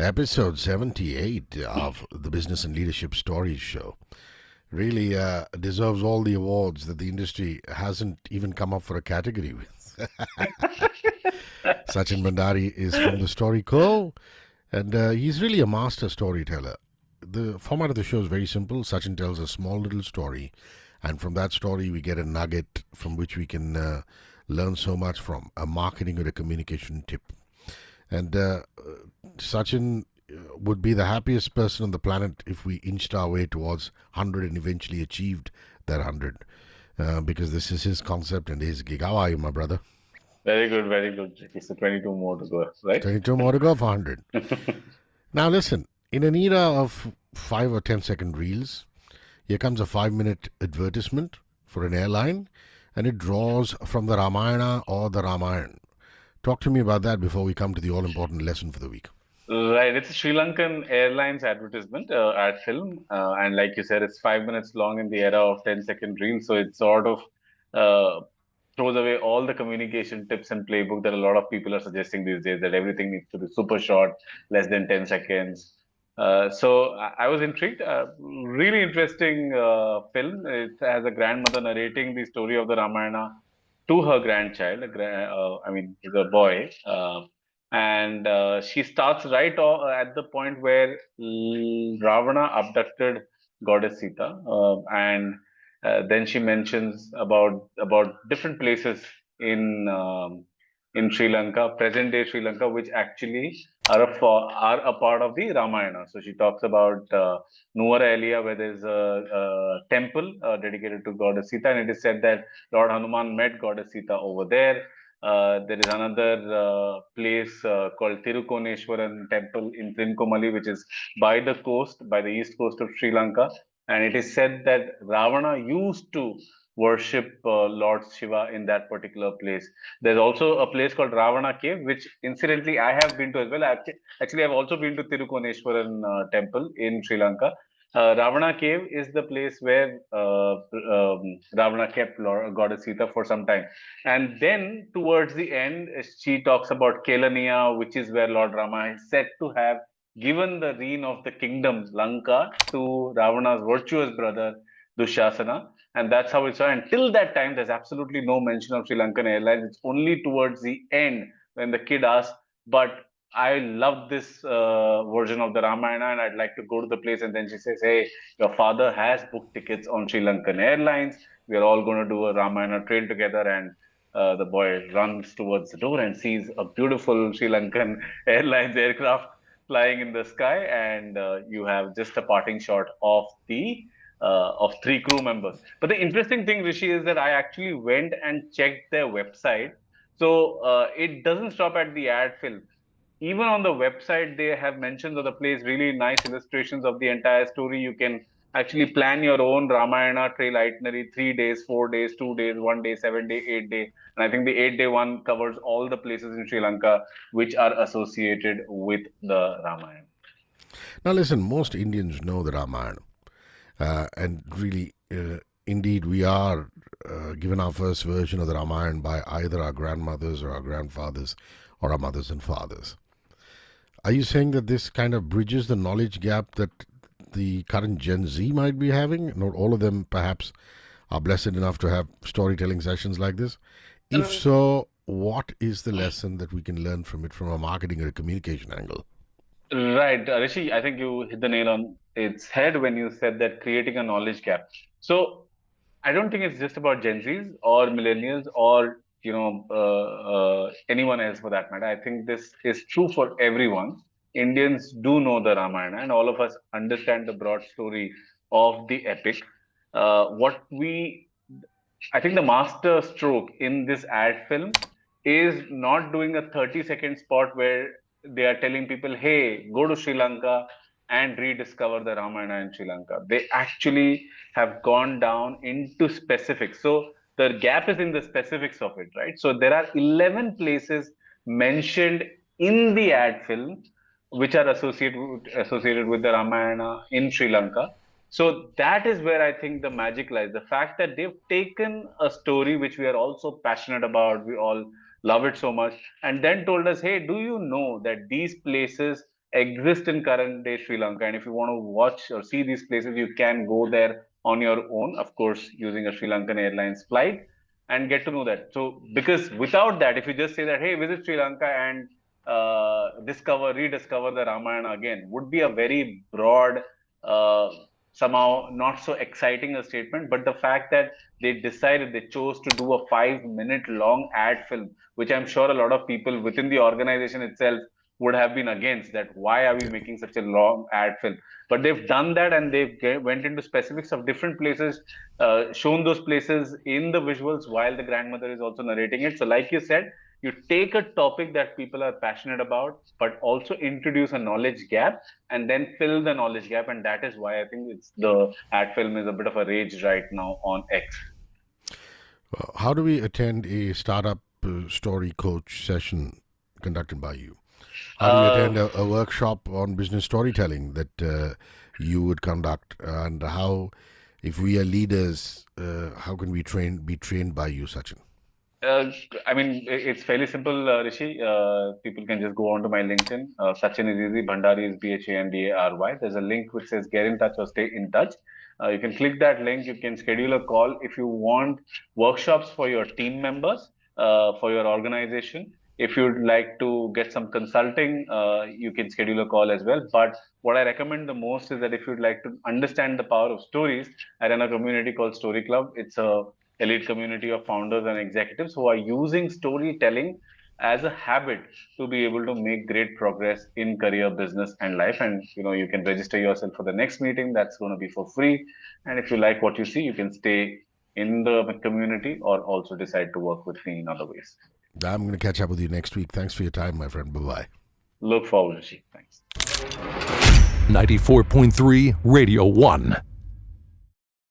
Episode 78 of the Business and Leadership Stories Show really deserves all the awards that the industry hasn't even come up for a category with. Sachin Bandari is from the Story Co. And he's really a master storyteller. The format of the show is very simple. Sachin tells a small little story, and from that story, we get a nugget from which we can learn so much from a marketing or a communication tip. And Sachin would be the happiest person on the planet if we inched our way towards 100 and eventually achieved that 100. Because this is his concept and his gig. How are you, my brother? Very good, very good. It's a 22 more to go, right? 22 more to go for 100. Now, listen, in an era of 5 or 10-second reels, here comes a 5-minute advertisement for an airline, and it draws from the Ramayana or the Ramayana. Talk to me about that before we come to the all important lesson for the week. Right, it's a Sri Lankan Airlines advertisement, ad film, and like you said, it's 5 minutes long in the era of 10-second reels, so it sort of uh, throws away all the communication tips and playbook that a lot of people are suggesting these days, that everything needs to be super short, less than 10 seconds. So I was intrigued. Really interesting film. It has a grandmother narrating the story of the Ramayana to her grandchild. I mean, the boy. And she starts right at the point where Ravana abducted goddess Sita, and then she mentions about different places in in Sri Lanka, present day Sri Lanka, which actually are a part of the Ramayana. So she talks about Nuwara Elia, where there's a temple dedicated to goddess Sita, and it is said that Lord Hanuman met goddess Sita over there. There is another place called Tirukoneshwaran temple in Trincomalee, which is by the coast, by the east coast of Sri Lanka. And it is said that Ravana used to worship Lord Shiva in that particular place. There's also a place called Ravana Cave, which incidentally I have been to as well. Actually, I've also been to Tirukoneshwaran temple in Sri Lanka. Ravana Cave is the place where Ravana kept goddess Sita for some time. And then towards the end, she talks about Kelaniya, which is where Lord Rama is said to have given the reign of the kingdom Lanka to Ravana's virtuous brother Dushasana. And that's how it's. Until that time, there's absolutely no mention of Sri Lankan Airlines. It's only towards the end when the kid asks, "But I love this version of the Ramayana and I'd like to go to the place." And then she says, "Hey, your father has booked tickets on Sri Lankan Airlines. We are all going to do a Ramayana Trail together." And the boy runs towards the door and sees a beautiful Sri Lankan Airlines aircraft flying in the sky, and you have just a parting shot of three crew members. But the interesting thing, Rishi, is that I actually went and checked their website. So it doesn't stop at the ad film. Even on the website, they have mentions of the place, really nice illustrations of the entire story. You can actually plan your own Ramayana trail itinerary: 3 days, 4 days, 2 days, 1 day, 7 day, 8 day. And I think the 8 day one covers all the places in Sri Lanka which are associated with the Ramayana. Now, listen, most Indians know the Ramayana. And really, indeed, we are given our first version of the Ramayana by either our grandmothers or our grandfathers or our mothers and fathers. Are you saying that this kind of bridges the knowledge gap that the current Gen Z might be having? Not all of them, perhaps, are blessed enough to have storytelling sessions like this. If so, what is the lesson that we can learn from it from a marketing or a communication angle? Right, Rishi, I think you hit the nail on its head when you said that creating a knowledge gap. So I don't think it's just about Gen Zs or millennials or anyone else for that matter. I think this is true for everyone. Indians do know the Ramayana, and all of us understand the broad story of the epic. What we I think the master stroke in this ad film is not doing a 30-second spot where they are telling people, hey, go to Sri Lanka and rediscover the Ramayana in Sri Lanka. They actually have gone down into specifics. So the gap is in the specifics of it, right? So there are 11 places mentioned in the ad film which are associated with the Ramayana in Sri Lanka. So that is where I think the magic lies. The fact that they've taken a story which we are also passionate about, we all love it so much, and then told us, hey, do you know that these places exist in current day Sri Lanka. And if you want to watch or see these places, you can go there on your own, of course, using a Sri Lankan Airlines flight and get to know that. So, because without that, if you just say that, hey, visit Sri Lanka and rediscover the Ramayana again, would be a very broad, uh, somehow not so exciting a statement. But the fact that they chose to do a 5 minute long ad film, which I'm sure a lot of people within the organization itself would have been against that. Why are we Yeah. making such a long ad film? But they've done that, and went into specifics of different places, shown those places in the visuals while the grandmother is also narrating it. So, like you said, you take a topic that people are passionate about, but also introduce a knowledge gap and then fill the knowledge gap. And that is why I think it's the ad film is a bit of a rage right now on X. How do we attend a startup story coach session conducted by you? How do you attend a workshop on business storytelling that you would conduct? And how, if we are leaders, how can we be trained by you, Sachin? I mean, it's fairly simple, Rishi. People can just go onto my LinkedIn. Sachin is easy. Bhandari is Bhandary. There's a link which says get in touch or stay in touch. You can click that link. You can schedule a call if you want workshops for your team members, for your organization. If you'd like to get some consulting, you can schedule a call as well. But what I recommend the most is that if you'd like to understand the power of stories, I run a community called Story Club. It's a elite community of founders and executives who are using storytelling as a habit to be able to make great progress in career, business, and life. And you can register yourself for the next meeting. That's going to be for free. And if you like what you see, you can stay in the community or also decide to work with me in other ways. I'm going to catch up with you next week. Thanks for your time, my friend. Bye bye. Look forward to it. Thanks. 94.3 Radio 1.